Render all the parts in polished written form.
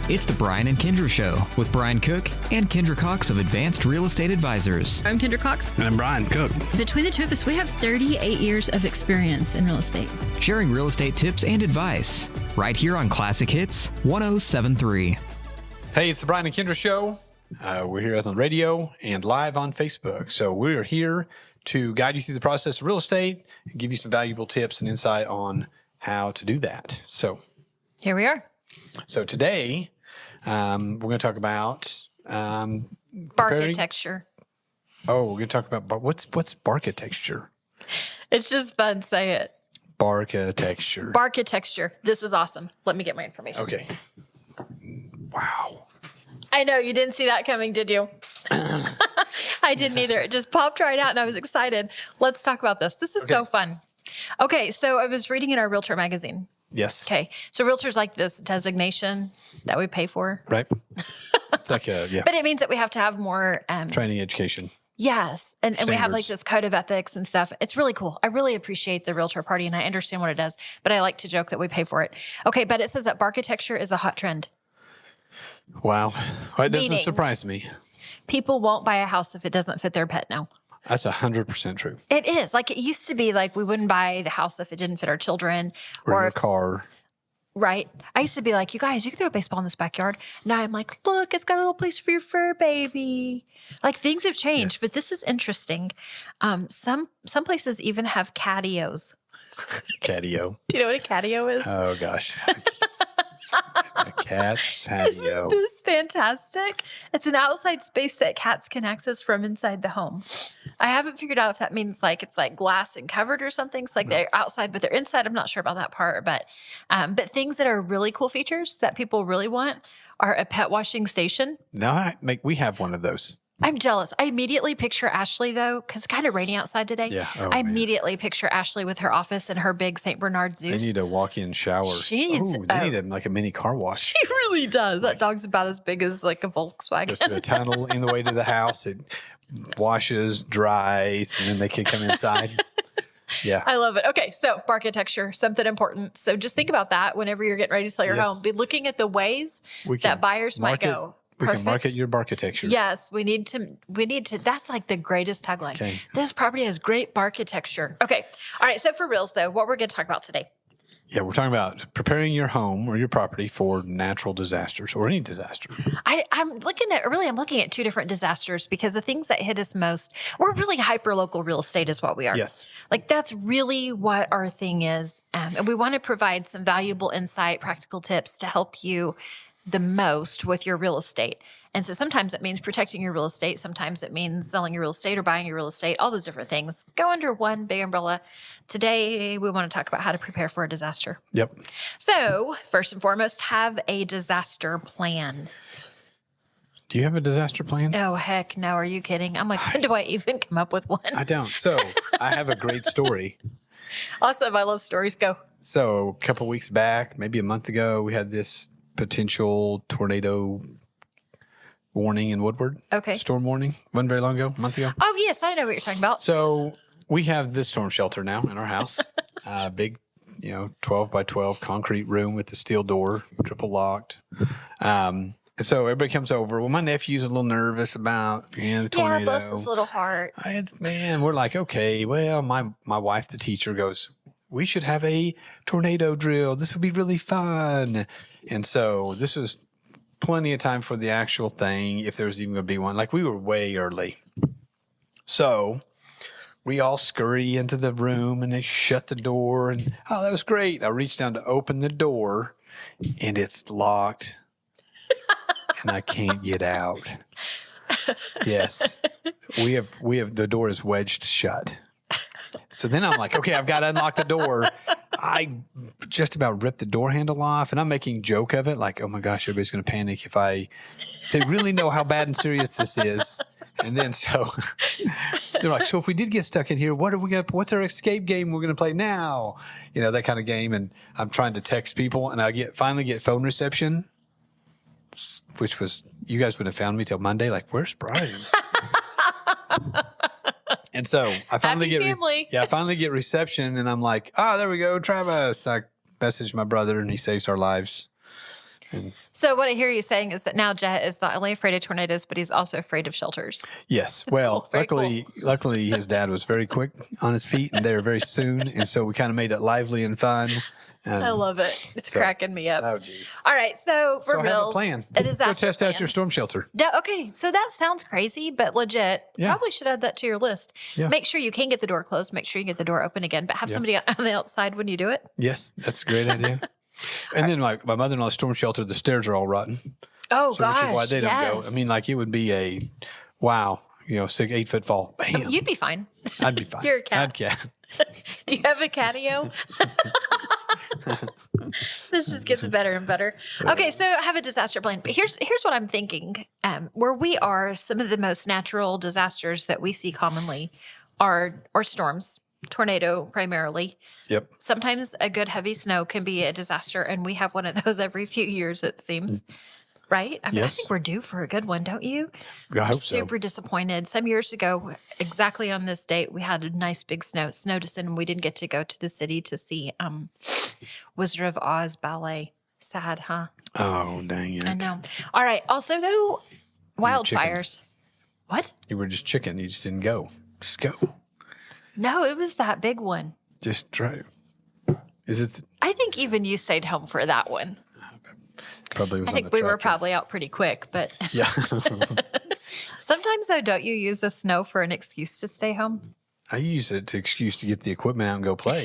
It's the Brian and Kindra Show with Brian Cook and Kindra Cox of Advanced Real Estate Advisors. I'm Kindra Cox. And I'm Brian Cook. Between the two of us, we have 38 years of experience in real estate. Sharing real estate tips and advice right here on Classic Hits 107.3. Hey, it's the Brian and Kindra Show. We're here on the radio and live on Facebook. So we're here to guide you through the process of real estate and give you some valuable tips and insight on how to do that. So here we are. So today, we're going to talk about architecture. Oh, we're going to talk about what's architecture? It's just fun. Say it. Architecture. Architecture. This is awesome. Let me get my information. Okay. Wow. I know you didn't see that coming, did you? I didn't either. It just popped right out, and I was excited. Let's talk about this. This is so fun. Okay, so I was reading in our Realtor magazine. Yes. Okay. So realtors like this designation that we pay for. Right. It's like But it means that we have to have more training, education. Yes. And we have like this code of ethics and stuff. It's really cool. I really appreciate the realtor party and I understand what it does, but I like to joke that we pay for it. Okay. But it says that architecture is a hot trend. Wow. Well, it doesn't surprise me. People won't buy a house if it doesn't fit their pet now. That's 100% true. It is. Like it used to be like we wouldn't buy the house if it didn't fit our children. Or a car. Right. I used to be like, you guys, you can throw a baseball in this backyard. Now I'm like, look, it's got a little place for your fur baby. Like things have changed, but this is interesting. Some places even have catios. Catio. Do you know what a catio is? Oh, gosh. A cat's patio. Isn't this fantastic? It's an outside space that cats can access from inside the home. I haven't figured out if that means like it's like glass and covered or something. It's like they're outside, but they're inside. I'm not sure about that part. But things that are really cool features that people really want are a pet washing station. No, we have one of those. I'm jealous. I immediately picture Ashley, though, because it's kind of raining outside today. Yeah. I immediately picture Ashley with her office and her big St. Bernard Zeus. They need a walk-in shower. She needs they need like a mini car wash. She really does. That dog's about as big as like a Volkswagen. Goes through a tunnel in the way to the house. It washes, dries, and then they can come inside. Yeah. I love it. Okay, so architecture, something important. So just think about that whenever you're getting ready to sell your home. Be looking at the ways that buyers might go. We can market your architecture. Yes, we need to, that's like the greatest tagline. Okay. This property has great architecture. Okay. All right. So for reals though, what we're going to talk about today. Yeah, we're talking about preparing your home or your property for natural disasters or any disaster. I'm looking at two different disasters because the things that hit us most, we're really hyper-local real estate is what we are. Yes. Like that's really what our thing is. And we want to provide some valuable insight, practical tips to help you the most with your real estate. And so sometimes it means protecting your real estate. Sometimes it means selling your real estate or buying your real estate. All those different things go under one big umbrella. Today, we want to talk about how to prepare for a disaster. Yep. So first and foremost, have a disaster plan. Do you have a disaster plan? Oh, heck no. Are you kidding? I'm like, when do I even come up with one? I don't. So I have a great story. Awesome. I love stories. Go. So a couple weeks back, maybe a month ago, we had this potential tornado warning in Woodward. Okay. Storm warning. Wasn't very long ago, a month ago. Oh, yes. I know what you're talking about. So we have this storm shelter now in our house. Big, 12 by 12 concrete room with the steel door, triple locked. And so everybody comes over. Well, my nephew's a little nervous about the tornado. Yeah, bless his little heart. We're like, okay, well, my wife, the teacher, goes, we should have a tornado drill. This would be really fun. And so this was plenty of time for the actual thing, if there was even going to be one. Like we were way early. So we all scurry into the room and they shut the door. And, oh, that was great. I reached down to open the door and it's locked and I can't get out. Yes. We have the door is wedged shut. So then I'm like, okay, I've got to unlock the door. I just about ripped the door handle off, and I'm making joke of it, like, oh my gosh, everybody's going to panic if they really know how bad and serious this is. And then so they're like, so if we did get stuck in here, what's our escape game we're going to play now? That kind of game. And I'm trying to text people, and I finally get phone reception, which was, you guys wouldn't have found me till Monday. Like, where's Brian? And so I finally get reception, and I'm like, oh, there we go, Travis. I messaged my brother, and he saves our lives. So what I hear you saying is that now Jet is not only afraid of tornadoes, but he's also afraid of shelters. Yes. That's Well, cool. Very luckily, cool. luckily his dad was very quick on his feet and they were very soon. And so we kind of made it lively and fun. And I love it. It's cracking me up. Oh, geez. All right. So for So I have a reals, plan. a disaster Go test plan. out your storm shelter. Okay, so that sounds crazy, but legit. Yeah. Probably should add that to your list. Yeah. Make sure you can get the door closed. Make sure you get the door open again, but have somebody on the outside when you do it. Yes, that's a great idea. And then my mother-in-law's storm shelter, the stairs are all rotten. Oh, So gosh. which is why they don't go. yes. I mean, like it would be a, wow, 6-8 foot fall. Bam. You'd be fine. I'd be fine. You're a cat. I'd cat. Do you have a catio? This just gets better and better. Okay, so I have a disaster plan. But here's what I'm thinking. Where we are, some of the most natural disasters that we see commonly are storms, tornado primarily. Yep. Sometimes a good heavy snow can be a disaster, and we have one of those every few years, it seems. Right? I mean, Yes. I think we're due for a good one, don't you? I hope so. Super disappointed. Some years ago, exactly on this date, we had a nice big snow us in, and we didn't get to go to the city to see Wizard of Oz ballet. Sad, huh? Oh, dang it. I know. All right. Also, though, wildfires. What? You were just chicken. You just didn't go. Just go. No, it was that big one. Just try. Is it? I think even you stayed home for that one. Probably was I on think the we were tractor. probably out pretty quick, but Yeah. sometimes, though, don't you use the snow for an excuse to stay home? I use it to excuse to get the equipment out and go play.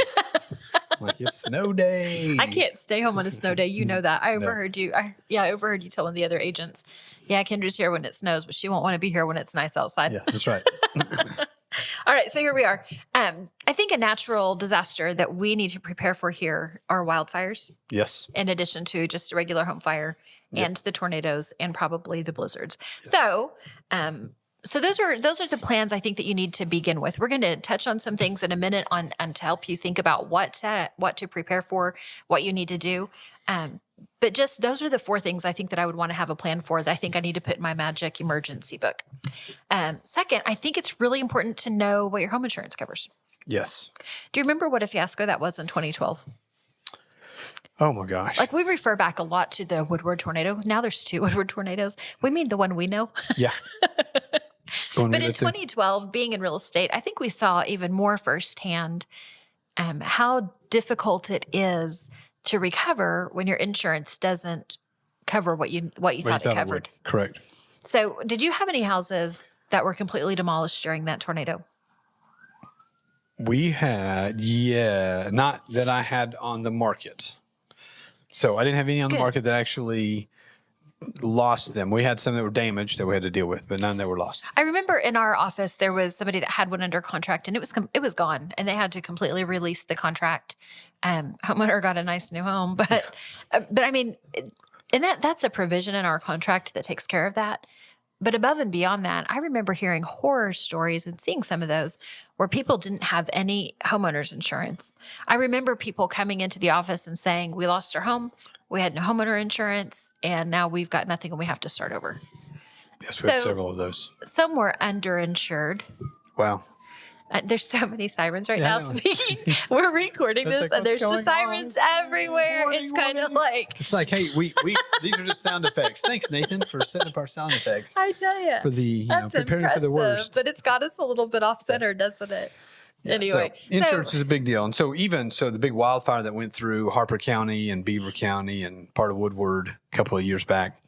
Like it's snow day. I can't stay home on a snow day. You know that. I overheard you. I overheard you telling the other agents, yeah, Kendra's here when it snows, but she won't want to be here when it's nice outside. Yeah, that's right. All right, so here we are. I think a natural disaster that we need to prepare for here are wildfires, Yes. in addition to just a regular home fire and the tornadoes and probably the blizzards. So, so those are the plans I think that you need to begin with. We're going to touch on some things in a minute on to help you think about what to prepare for, what you need to do. But just those are the 4 things I think that I would want to have a plan for that I think I need to put in my magic emergency book. Second, I think it's really important to know what your home insurance covers. Yes. Do you remember what a fiasco that was in 2012? Oh my gosh. Like we refer back a lot to the Woodward tornado. Now there's 2 Woodward tornadoes. We mean the one we know. Yeah. But in 2012, being in real estate, I think we saw even more firsthand how difficult it is to recover when your insurance doesn't cover what you thought it covered. would. Correct. So, did you have any houses that were completely demolished during that tornado? We had, not that I had on the market. So I didn't have any on the Good. market that actually lost them. We had some that were damaged that we had to deal with, but none that were lost. I remember in our office there was somebody that had one under contract, and it was gone, and they had to completely release the contract. Homeowner got a nice new home, but I mean, and that's a provision in our contract that takes care of that. But above and beyond that, I remember hearing horror stories and seeing some of those where people didn't have any homeowners insurance. I remember people coming into the office and saying, we lost our home, we had no homeowner insurance, and now we've got nothing and we have to start over. Yes, we had So- several of those. Some were underinsured. Wow. There's so many sirens right Yeah, I now know. speaking. We're recording It's this like, and there's what's just going sirens on? everywhere. Warning, It's kind of warning. like, It's like, hey, we these are just sound effects. Thanks, Nathan, for setting up our sound effects I tell you, for the that's preparing impressive, for the worst. but it's got us a little bit off center, doesn't it? Yeah, Anyway, so insurance is a big deal, and so the big wildfire that went through Harper County and Beaver County and part of Woodward a couple of years back,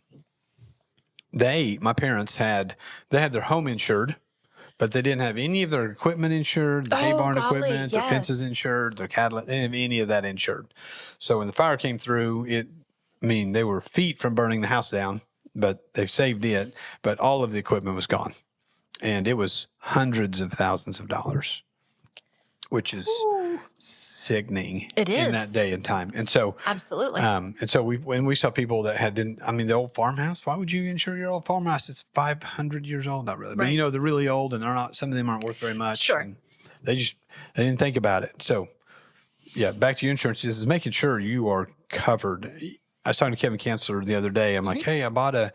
my parents had their home insured, but they didn't have any of their equipment insured, the hay barn golly, equipment, the fences yes. insured, their cattle, they didn't have any of that insured. So when the fire came through, they were feet from burning the house down, but they saved it, but all of the equipment was gone. And it was hundreds of thousands of dollars, which is sickening It in is. that day and time. And so, Absolutely. when we saw people that the old farmhouse, why would you insure your old farmhouse? It's 500 years old. Not really, Right. but they're really old and some of them aren't worth very much. Sure. And they didn't think about it. So yeah, back to your insurance is making sure you are covered. I was talking to Kevin Chancellor the other day. I'm like, hey, I bought a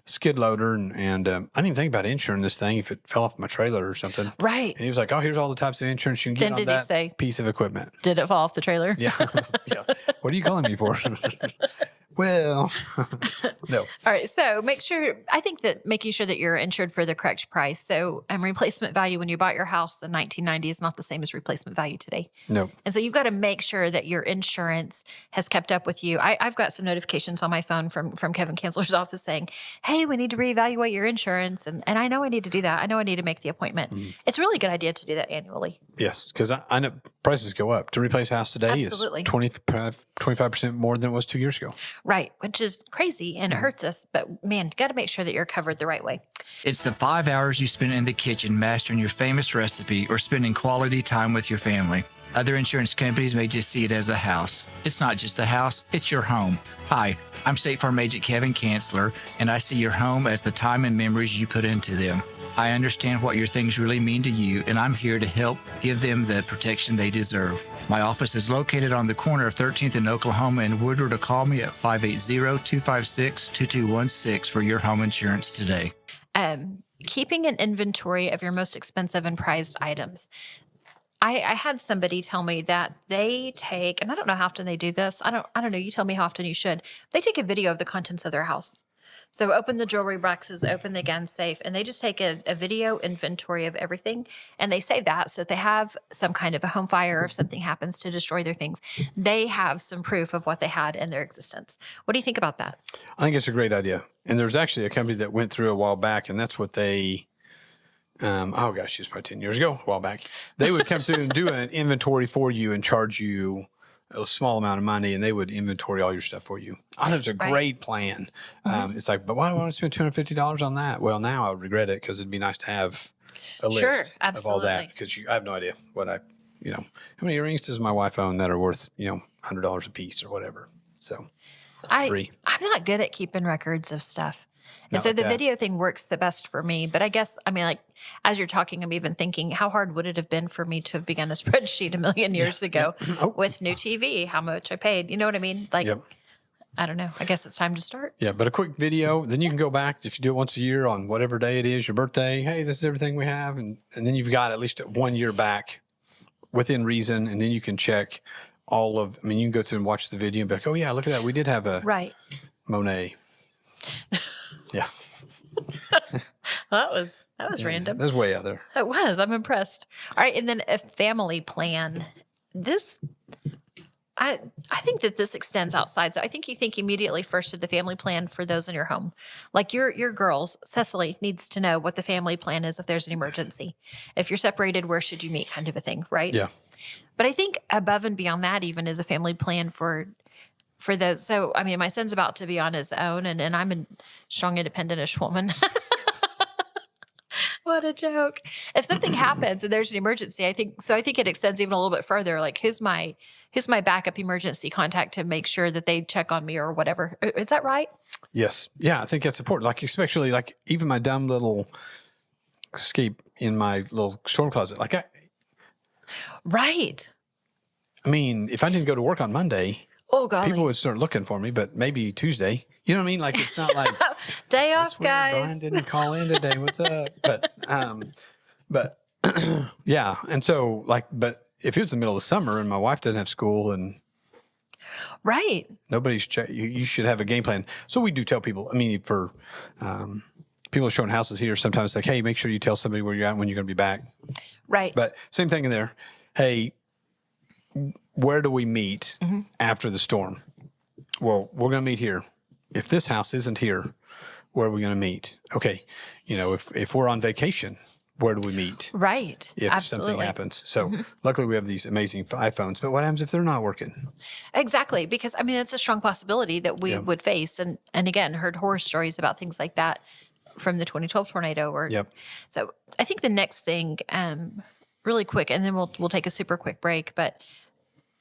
skid loader and I didn't even think about insuring this thing if it fell off my trailer or something. Right. And he was like, oh, here's all the types of insurance you can get Then on did he that say- piece of equipment. Did it fall off the trailer? Yeah. Yeah. What are you calling me for? Well, no. All right. So I think that making sure that you're insured for the correct price. So replacement value when you bought your house in 1990 is not the same as replacement value today. No. And so you've got to make sure that your insurance has kept up with you. I've got some notifications on my phone from Kevin Kansler's office saying, hey, we need to reevaluate your insurance. And I know I need to do that. I know I need to make the appointment. It's a really good idea to do that annually. Yes, because I know prices go up. To replace a house today Absolutely. is 25% more than it was 2 years ago. Right, which is crazy and it hurts us. But man, you got to make sure that you're covered the right way. It's the 5 hours you spend in the kitchen mastering your famous recipe or spending quality time with your family. Other insurance companies may just see it as a house. It's not just a house, it's your home. Hi, I'm State Farm Agent Kevin Kansler, and I see your home as the time and memories you put into them. I understand what your things really mean to you, and I'm here to help give them the protection they deserve. My office is located on the corner of 13th and Oklahoma and Woodward, or call me at 580-256-2216 for your home insurance today. Keeping an inventory of your most expensive and prized items. I had somebody tell me that they take, and I don't know how often they do this. I don't know. You tell me how often you should. They take a video of the contents of their house. So open the jewelry boxes, open the gun safe, and they just take a video inventory of everything, and they save that. So if they have some kind of a home fire or if something happens to destroy their things, they have some proof of what they had in their existence. What do you think about that? I think it's a great idea. And there's actually a company that went through a while back, and that's what they, oh gosh, it was probably 10 years ago, a while back. They would come through and do an inventory for you and charge you a small amount of money, and they would inventory all your stuff for you. I thought it was a great plan. It's like, but why do I want to spend $250 on that? Well, now I would regret it because it'd be nice to have a list of all that, because I have no idea what how many earrings does my wife own that are worth, $100 a piece or whatever. So I'm not good at keeping records of stuff. And so the video thing works the best for me. But I guess, as you're talking, I'm even thinking, how hard would it have been for me to have begun a spreadsheet a million years ago with new TV, how much I paid? You know what I mean? I don't know. I guess it's time to start. Yeah, but a quick video, then you can go back, if you do it once a year on whatever day it is, your birthday, hey, this is everything we have. And then you've got at least 1 year back within reason. And then you can check you can go through and watch the video and be like, oh, yeah, look at that. We did have a Monet. Yeah. That was random. That's way out there. It was. I'm impressed. All right. And then a family plan. I think that this extends outside. So I think you think immediately first of the family plan for those in your home. Like your girls, Cecily needs to know what the family plan is if there's an emergency. If you're separated, where should you meet, kind of a thing, right? Yeah. But I think above and beyond that even is a family plan for those. So, my son's about to be on his own, and I'm a strong, independent-ish woman. What a joke. If something happens and there's an emergency, I think it extends even a little bit further. Like, who's my backup emergency contact to make sure that they check on me or whatever? Is that right? Yes. Yeah, I think that's important. Like, especially, like, even my dumb little escape in my little storm closet. Right. If I didn't go to work on Monday, oh, golly, people would start looking for me, but maybe Tuesday. You know what I mean? Like, it's not like day off, guys. Brian didn't call in today. What's up? But yeah. And so, but if it was the middle of summer and my wife doesn't have school and right, nobody's you should have a game plan. So we do tell people. For people showing houses here, sometimes like, hey, make sure you tell somebody where you're at when you're going to be back. Right. But same thing in there. Hey, where do we meet after the storm? Well, we're going to meet here. If this house isn't here, where are we going to meet? Okay. If we're on vacation, where do we meet? Right. If Absolutely. something happens. So luckily we have these amazing iPhones, but what happens if they're not working? Exactly. Because it's a strong possibility that we would face. And again, heard horror stories about things like that from the 2012 tornado. So I think the next thing, really quick, and then we'll take a super quick break, but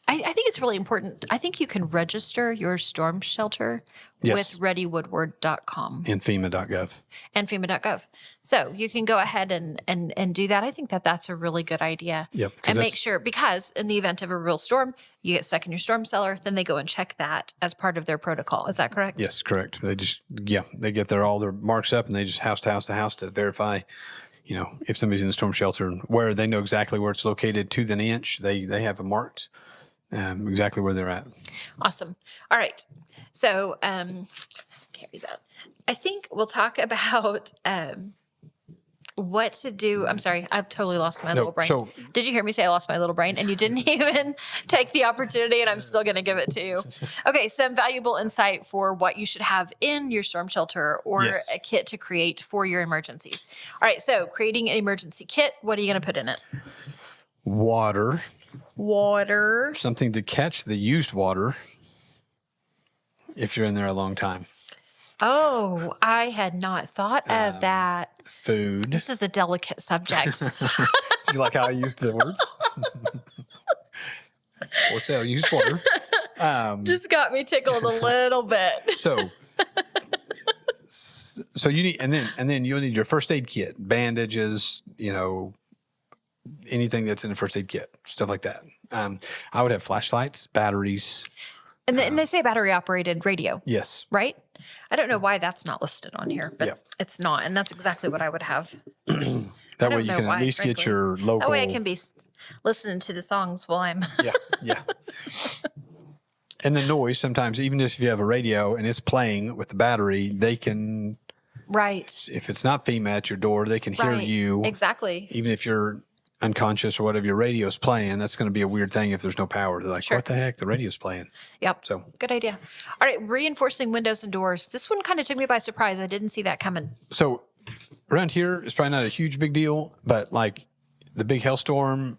I think it's really important. I think you can register your storm shelter with readywoodward.com. And FEMA.gov. So you can go ahead and do that. I think that's a really good idea. Yep. And make sure, because in the event of a real storm, you get stuck in your storm cellar, then they go and check that as part of their protocol. Is that correct? Yes, correct. They just, they get all their marks up and they just house to house to house to verify, if somebody's in the storm shelter, where they know exactly where it's located to the inch. They have a marked exactly where they're at. Awesome. All right. So, can't read that. I think we'll talk about what to do. I'm sorry, I've totally lost my little brain. So, did you hear me say I lost my little brain? And you didn't even take the opportunity, and I'm still going to give it to you. Okay, some valuable insight for what you should have in your storm shelter or Yes. a kit to create for your emergencies. All right, so creating an emergency kit, what are you going to put in it? water, Something to catch the used water if you're in there a long time. Oh, I had not thought of that. Food. This is a delicate subject. Do you like how I used the words? For sale, used water. Just got me tickled a little bit. So you need, and then you'll need your first aid kit, bandages, anything that's in the first aid kit, stuff like that. I would have flashlights, batteries. And they say battery operated radio. Yes. Right? I don't know why that's not listed on here, but it's not. And that's exactly what I would have. That way you can at least get your local. That way I can be listening to the songs while I'm. Yeah. And the noise, sometimes, even if you have a radio and it's playing with the battery, they can. Right. If it's not FEMA at your door, they can hear you. Exactly. Even if you're unconscious or whatever, your radio's playing, that's going to be a weird thing if there's no power. They're like, what the heck? The radio's playing. Yep. So good idea. All right. Reinforcing windows and doors. This one kind of took me by surprise. I didn't see that coming. So around here, it's probably not a huge big deal, but like the big hailstorm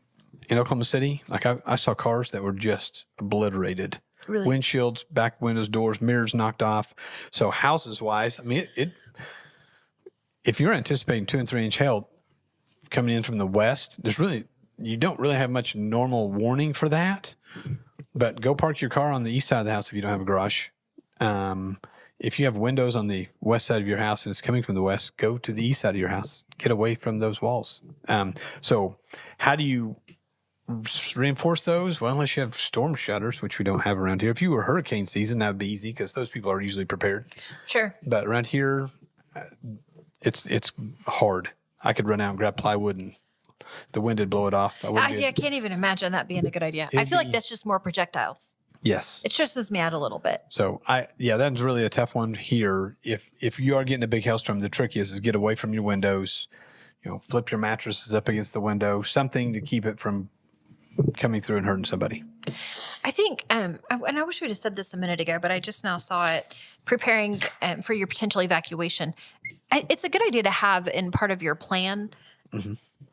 in Oklahoma City, like I saw cars that were just obliterated. Really? Windshields, back windows, doors, mirrors knocked off. So houses wise, I mean, if you're anticipating 2 and 3 inch hail coming in from the west, you don't really have much normal warning for that. But go park your car on the east side of the house if you don't have a garage. If you have windows on the west side of your house and it's coming from the west, go to the east side of your house. Get away from those walls. So how do you reinforce those? Well, unless you have storm shutters, which we don't have around here. If you were hurricane season, that would be easy because those people are usually prepared. Sure. But around here, it's hard. I could run out and grab plywood and the wind would blow it off. I can't even imagine that being a good idea. I feel like that's just more projectiles. Yes. It stresses me out a little bit. So that's really a tough one here. If you are getting a big hailstorm, the trick is get away from your windows, flip your mattresses up against the window, something to keep it from coming through and hurting somebody. I think, and I wish we'd have said this a minute ago, but I just now saw it, preparing for your potential evacuation. It's a good idea to have in part of your plan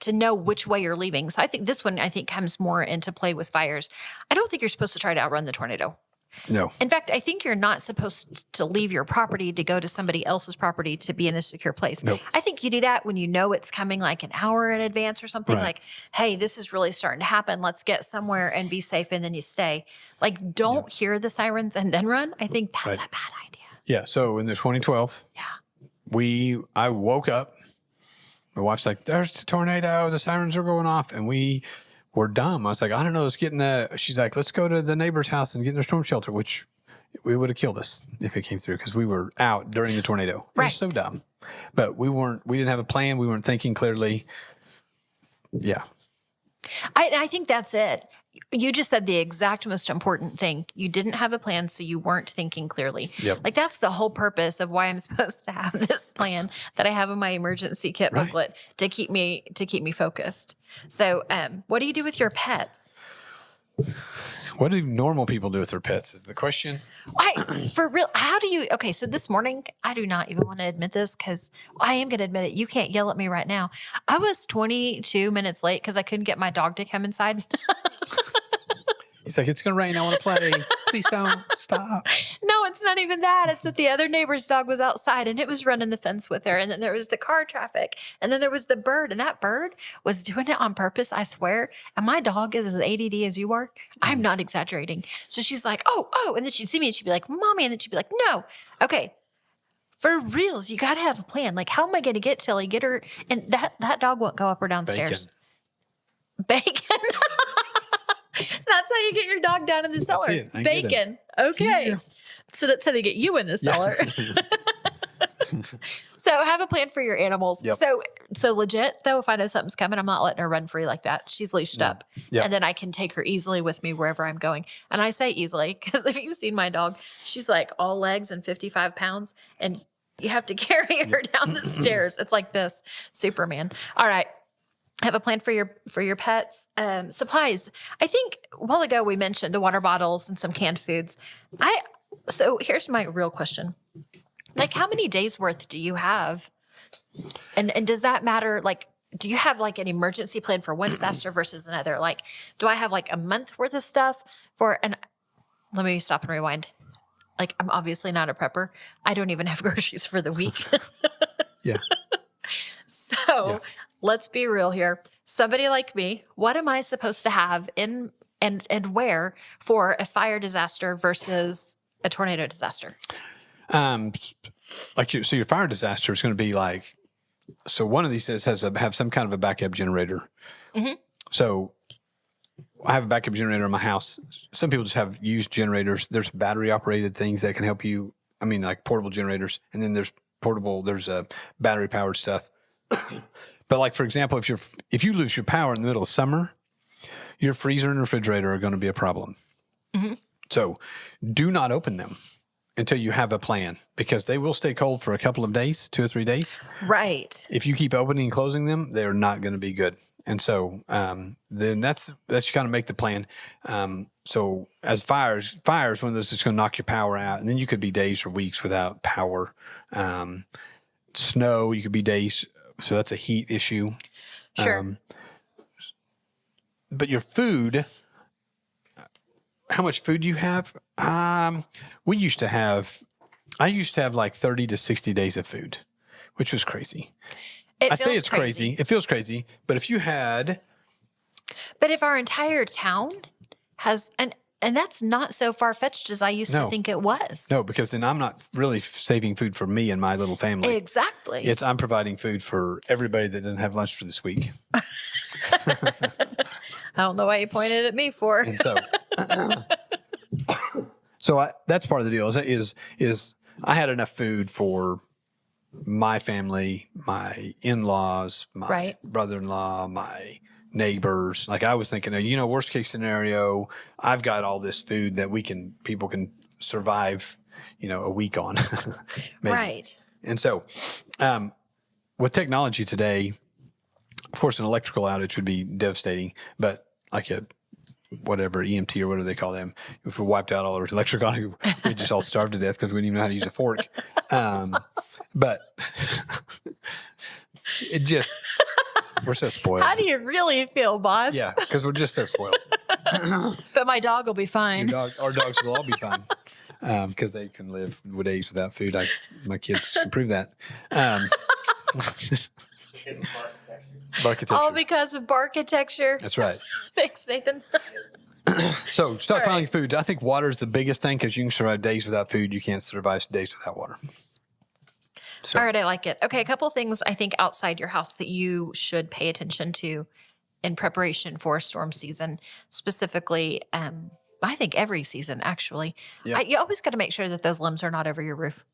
to know which way you're leaving. So I think this one, comes more into play with fires. I don't think you're supposed to try to outrun the tornado. No. In fact, I think you're not supposed to leave your property to go to somebody else's property to be in a secure place. Nope. I think you do that when you know it's coming like an hour in advance or something. Right. Like, hey, this is really starting to happen. Let's get somewhere and be safe, and then you stay. Like, don't hear the sirens and then run. I think that's a bad idea. Yeah. So in the 2012, I woke up. My wife's like, "There's the tornado. The sirens are going off," and we were dumb. I was like, "I don't know. Let's get in the." She's like, "Let's go to the neighbor's house and get in their storm shelter," which we would have killed us if it came through because we were out during the tornado. It was so dumb, but we didn't have a plan. We weren't thinking clearly. Yeah. I think that's it. You just said the exact most important thing. You didn't have a plan, so you weren't thinking clearly. Yep. Like, that's the whole purpose of why I'm supposed to have this plan that I have in my emergency kit booklet to keep me focused. So, what do you do with your pets? What do normal people do with their pets is the question. For real, how do you, okay, so this morning, I do not even want to admit this because I am going to admit it. You can't yell at me right now. I was 22 minutes late because I couldn't get my dog to come inside. He's like, "It's going to rain. I want to play. Please don't stop." No, it's not even that. It's that the other neighbor's dog was outside and it was running the fence with her. And then there was the car traffic. And then there was the bird. And that bird was doing it on purpose, I swear. And my dog is as ADD as you are. I'm not exaggerating. So she's like, oh. And then she'd see me and she'd be like, "Mommy." And then she'd be like, "No." Okay. For reals, you got to have a plan. Like, how am I going to get Tilly, get her? And that dog won't go up or downstairs. Bacon. That's how you get your dog down in the cellar. Bacon. Okay. Yeah. So that's how they get you in the cellar. So have a plan for your animals. Yep. So legit though, if I know something's coming, I'm not letting her run free like that. She's leashed up. Yep. And then I can take her easily with me wherever I'm going. And I say easily because if you've seen my dog, she's like all legs and 55 pounds. And you have to carry her down the stairs. It's like this Superman. All right. Have a plan for your pets. Supplies. I think a while ago we mentioned the water bottles and some canned foods. So here's my real question. Like, how many days worth do you have? And does that matter? Like, do you have like an emergency plan for one disaster versus another? Like, do I have like a month worth of stuff let me stop and rewind. Like, I'm obviously not a prepper. I don't even have groceries for the week. Yeah. So let's be real here. Somebody like me, what am I supposed to have in and where for a fire disaster versus a tornado disaster? So your fire disaster is going to be like, so one of these says have some kind of a backup generator. Mm-hmm. So I have a backup generator in my house. Some people just have used generators. There's battery operated things that can help you. I mean, like portable generators, and then there's battery powered stuff. But like, for example, if you lose your power in the middle of summer, your freezer and refrigerator are going to be a problem. Mm-hmm. So do not open them until you have a plan, because they will stay cold for a couple of days, 2 or 3 days. Right. If you keep opening and closing them, they're not going to be good. And so then that's you kind of make the plan. So as fires, one of those that's going to knock your power out, and then you could be days or weeks without power. Snow, you could be days. So that's a heat issue. Sure. But your food, how much food do you have? I used to have like 30 to 60 days of food, which was crazy. I say it's crazy. It feels crazy. But if our entire town has, and that's not so far-fetched as I used to think it was. No, because then I'm not really saving food for me and my little family. Exactly. I'm providing food for everybody that doesn't have lunch for this week. I don't know why you pointed at me for. And so, that's part of the deal. Is I had enough food for my family, my in-laws, my brother-in-law, my neighbors. Like, I was thinking, worst case scenario, I've got all this food that people can survive, a week on. Right. And so, with technology today, of course, an electrical outage would be devastating, but like a whatever EMT or whatever they call them, if we wiped out all our electric on, we'd just all starve to death because we didn't even know how to use a fork. But we're so spoiled. How do you really feel, boss? Yeah, because we're just so spoiled. But my dog will be fine. Our dogs will all be fine because they can live days without food. My kids can prove that. Barkitecture. All because of barkitecture. That's right. Thanks, Nathan. So stockpiling food. I think water is the biggest thing because you can survive days without food. You can't survive days without water. So. All right, I like it. Okay, a couple of things I think outside your house that you should pay attention to in preparation for storm season, specifically. I think every season, actually. Yeah. You always got to make sure that those limbs are not over your roof.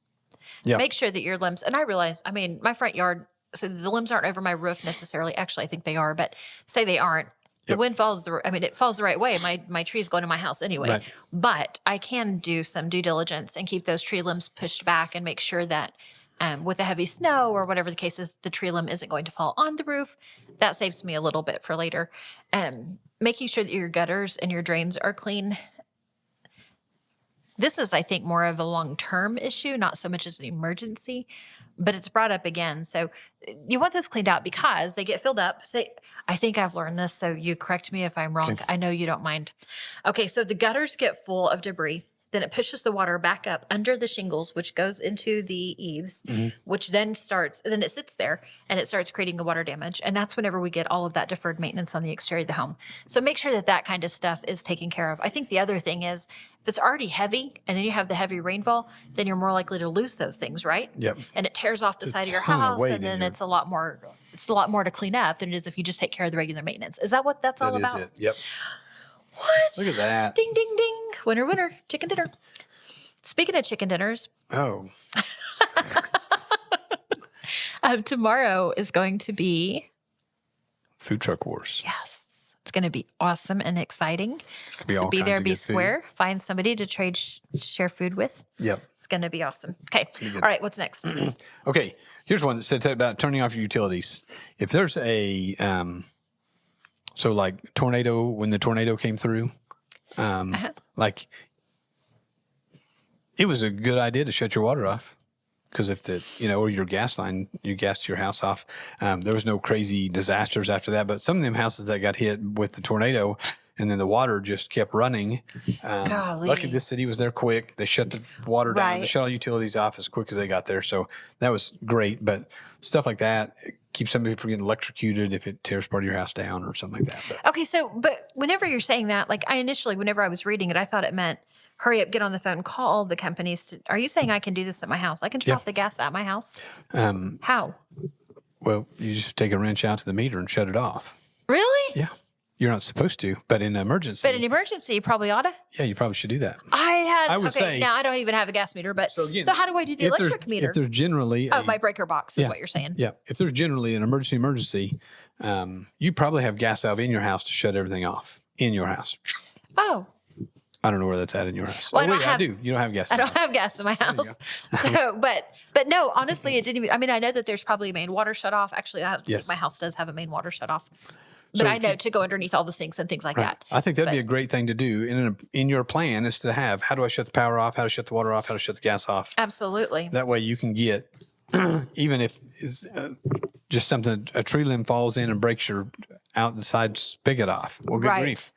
Yeah. Make sure that your limbs, and I realize, my front yard, so the limbs aren't over my roof necessarily. Actually, I think they are, but say they aren't. The wind falls it falls the right way. My tree's going to my house anyway. Right. But I can do some due diligence and keep those tree limbs pushed back and make sure that with the heavy snow or whatever the case is, the tree limb isn't going to fall on the roof. That saves me a little bit for later. Making sure that your gutters and your drains are clean. This is, I think, more of a long-term issue, not so much as an emergency, but it's brought up again. So you want those cleaned out because they get filled up. I think I've learned this, so you correct me if I'm wrong. Okay. I know you don't mind. Okay, so the gutters get full of debris. Then it pushes the water back up under the shingles, which goes into the eaves, which then it sits there and it starts creating the water damage. And that's whenever we get all of that deferred maintenance on the exterior of the home. So make sure that kind of stuff is taken care of. I think the other thing is if it's already heavy and then you have the heavy rainfall, then you're more likely to lose those things, right? Yep. And it tears off the side of your house, and then it's a lot more to clean up than it is if you just take care of the regular maintenance. Is that what that's all about? That is it. Yep. What? Look at that. Ding, ding, ding. Winner, winner. Chicken dinner. Speaking of chicken dinners. Oh. Tomorrow is going to be Food Truck Wars. Yes. It's going to be awesome and exciting. So all be kinds there, of be good food. square. Find somebody to share food with. Yep. It's going to be awesome. Okay. All right. What's next? Okay. Here's one that said about turning off your utilities. If there's a, so like tornado, when the tornado came through, like it was a good idea to shut your water off. Because if or your gas line, you gassed your house off, there was no crazy disasters after that. But some of them houses that got hit with the tornado and then the water just kept running. Lucky this city was there quick. They shut the water down. They shut all utilities off as quick as they got there. So that was great. But stuff like that keeps somebody from getting electrocuted if it tears part of your house down or something like that. But, Okay. But whenever you're saying that, like whenever I was reading it, I thought it meant hurry up, get on the phone, call the companies. Are you saying I can do this at my house? I can turn off the gas at my house? How? Well, you just take a wrench out to the meter and shut it off. Really? Yeah. You're not supposed to, but in an emergency. But in an emergency, you probably ought to. Yeah, you probably should do that. I would say. Now I don't even have a gas meter, but so again, how do I do the electric meter? If there's generally my breaker box is what you're saying. Yeah. If there's generally an emergency, you probably have gas valve in your house to shut everything off in your house. Oh. I don't know where that's at in your house. Well, I do. You don't have gas. I don't have gas in my house. So, but no, honestly, it didn't even. I mean, I know that there's probably a main water shut off. Actually, I think my house does have a main water shut off. But So I know to go underneath all the sinks and things like that. I think that'd be a great thing to do in your plan is to have how do I shut the power off, how to shut the water off, how to shut the gas off. Absolutely. That way you can get, even if it's just something, a tree limb falls in and breaks your out the side spigot off. Well, good grief.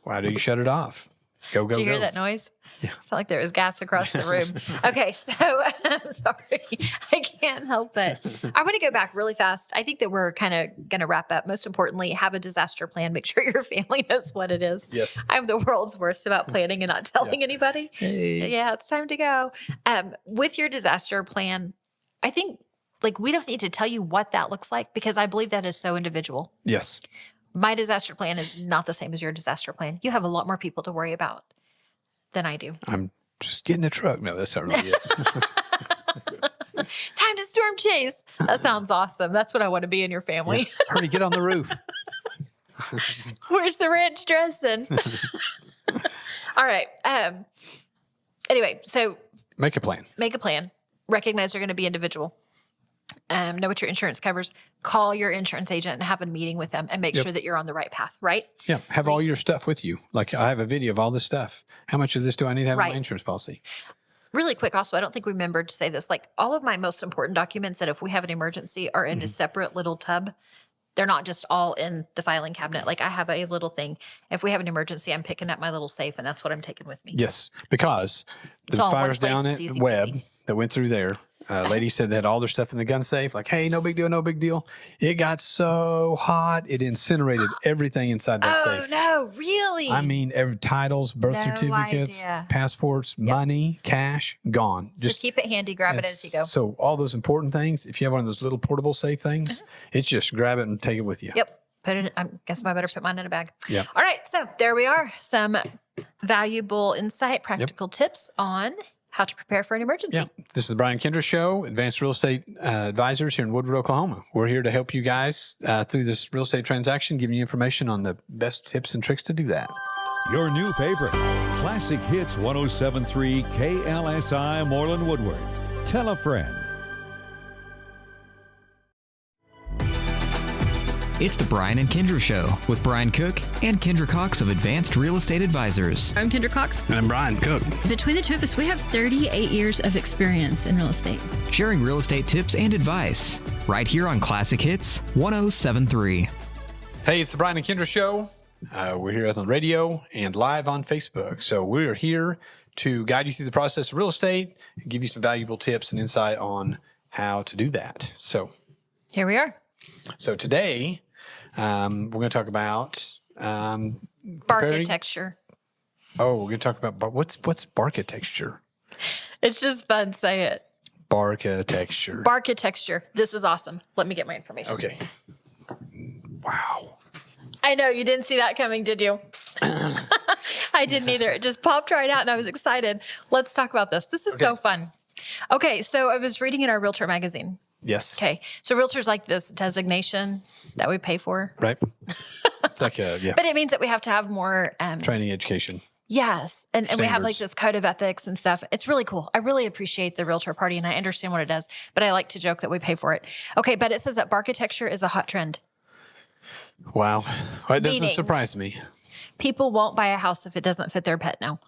Why do you shut it off? Go. Do you hear that noise? Yeah. It's like there was gas across the room. Okay, so I'm sorry. I can't help it. I want to go back really fast. I think that we're kind of going to wrap up. Most importantly, have a disaster plan. Make sure your family knows what it is. Yes. I'm the world's worst about planning and not telling anybody. Hey. Yeah, it's time to go. With your disaster plan, I think we don't need to tell you what that looks like because I believe that is so individual. Yes. My disaster plan is not the same as your disaster plan. You have a lot more people to worry about than I do. I'm just getting the truck. No, that's not really it. Time to storm chase. That sounds awesome. That's what I want to be in your family. Yeah. Hurry, get on the roof. Where's the ranch dressing? All right. Anyway, so Make a plan. Recognize they're going to be individual. Know what your insurance covers. Call your insurance agent and have a meeting with them and make sure that you're on the right path, right? Yeah. Have all your stuff with you. Like I have a video of all this stuff. How much of this do I need to have in my insurance policy? Really quick, also, I don't think we remembered to say this. Like all of my most important documents that if we have an emergency are in a separate little tub. They're not just all in the filing cabinet. Like I have a little thing. If we have an emergency, I'm picking up my little safe and that's what I'm taking with me. Yes. Because the all in one fires place. down It's at easy Webb peasy. that went through there. Lady said they had all their stuff in the gun safe. Like, hey, no big deal, no big deal. It got so hot, it incinerated everything inside that safe. Oh, no, really? I mean, titles, birth No certificates, idea. passports, money, cash, gone. So keep it handy, grab it as you go. So all those important things, if you have one of those little portable safe things, it's just grab it and take it with you. Yep. I guess I better put mine in a bag. Yeah. All right. So there we are. Some valuable insight, practical tips on how to prepare for an emergency. Yeah. This is the Brian and Kindra Show, Advanced Real Estate Advisors here in Woodward, Oklahoma. We're here to help you guys through this real estate transaction, giving you information on the best tips and tricks to do that. Your new favorite, Classic Hits 107.3 KLSI Moreland Woodward. Tell a friend. It's the Brian and Kindra Show with Brian Cook and Kindra Cox of Advanced Real Estate Advisors. I'm Kindra Cox. And I'm Brian Cook. Between the two of us, we have 38 years of experience in real estate. Sharing real estate tips and advice right here on Classic Hits 107.3. Hey, it's the Brian and Kindra Show. We're here on the radio and live on Facebook. So we're here to guide you through the process of real estate and give you some valuable tips and insight on how to do that. So Here we are. So today, we're going to talk about Architecture. Oh, we're going to talk about what's barkitecture? It's just fun. Say it. Barkitecture. Barkitecture. This is awesome. Let me get my information. Okay. Wow. I know you didn't see that coming, did you? I didn't either. It just popped right out and I was excited. Let's talk about this. This is so fun. Okay, so I was reading in our Realtor magazine Yes. Okay. So realtors like this designation that we pay for. Right. It's like a, But it means that we have to have more training education. Yes. And we have like Standards. this code of ethics and stuff. It's really cool. I really appreciate the Realtor Party and I understand what it does, but I like to joke that we pay for it. Okay. But it says that architecture is a hot trend. Wow. Well, it doesn't Meaning- surprise me. People won't buy a house if it doesn't fit their pet now.